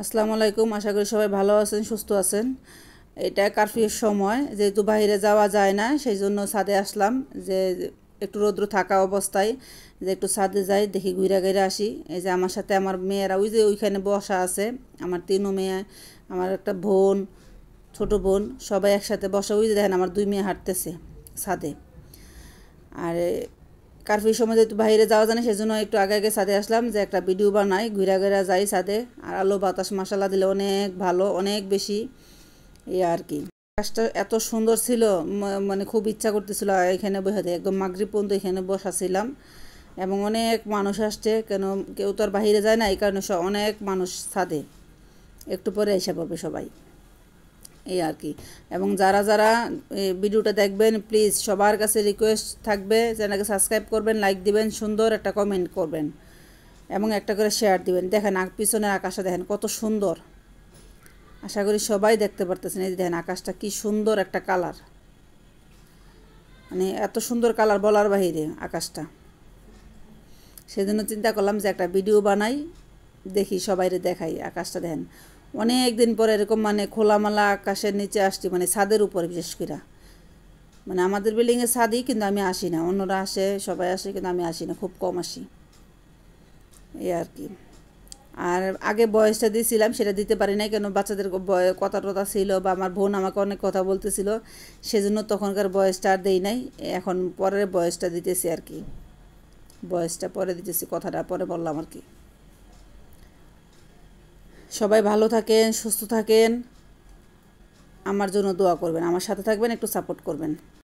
আসসালামু আলাইকুম। আশা করি সবাই ভালো আছেন, সুস্থ আছেন। এটা কারফিউর সময়, যেহেতু বাইরে যাওয়া যায় না, সেই জন্য ছাদে আসলাম। যে একটু রৌদ্র থাকা অবস্থায় যে একটু ছাদে যাই, দেখি ঘুরে ঘুরে আসি। এই যে আমার সাথে আমার মেয়েরা ওই যে ওইখানে বসা আছে, আমার তিনও মেয়ে, আমার একটা বোন, ছোট বোন, সবাই একসাথে বসা। ওই যে দেখেন আমার দুই মেয়ে হাঁটতেছে ছাদে। আর কারফিউর সময় যেহেতু বাইরে যাওয়া যায় না, সেই জন্য একটু আগে আগে ছাদে আসলাম যে একটা ভিডিও বানাই, ঘুরা ঘুরা যাই ছাদে। আর আলো বাতাস মাসালা দিলে অনেক ভালো, অনেক বেশি। এই আর কি, গাছটা এত সুন্দর ছিল, মানে খুব ইচ্ছা করতেছিল এখানে বসে। একদম মাগরিব পর্যন্ত এখানে বসা ছিলাম। এবং অনেক মানুষ আসছে, কেন কেউ তো আর বাহিরে যায় না, এই কারণে অনেক মানুষ ছাদে। একটু পরে এসে পড়বে সবাই, এই আর কি। এবং যারা যারা ভিডিওটা দেখবেন, প্লিজ সবার কাছে রিকোয়েস্ট থাকবে, চ্যানেলকে সাবস্ক্রাইব করবেন, লাইক দিবেন, সুন্দর একটা কমেন্ট করবেন এবং একটা করে শেয়ার দিবেন। দেখেন পিছনের আকাশটা দেখেন কত সুন্দর। আশা করি সবাই দেখতে পারতেছেন। এই যে দেখেন আকাশটা কি সুন্দর একটা কালার, মানে এত সুন্দর কালার বলার বাহিরে আকাশটা। সেজন্য চিন্তা করলাম যে একটা ভিডিও বানাই, দেখি সবাইরে দেখাই। আকাশটা দেখেন, অনেক দিন পরে এরকম মানে খোলামেলা আকাশের নিচে আসছি, মানে ছাদের উপরে বিশেষ করে। মানে আমাদের বিল্ডিংয়ে ছাদই, কিন্তু আমি আসি না। অন্যরা আসে, সবাই আসে, কিন্তু আমি আসি না, খুব কম আসি, এই আর কি। আর আগে বয়সটা দিয়েছিলাম, সেটা দিতে পারি নাই, কেন বাচ্চাদের কথা টথা ছিল, বা আমার বোন আমাকে অনেক কথা বলতেছিল, সেজন্য তখনকার বয়সটা আর দেই নাই। এখন পরের বয়সটা দিতেছি আর কি, বয়সটা পরে দিতেছি, কথাটা পরে বললাম আর কি। সবাই ভালো থাকেন, সুস্থ থাকেন, আমার জন্য দোয়া করবেন, আমার সাথে থাকবেন, একটু সাপোর্ট করবেন।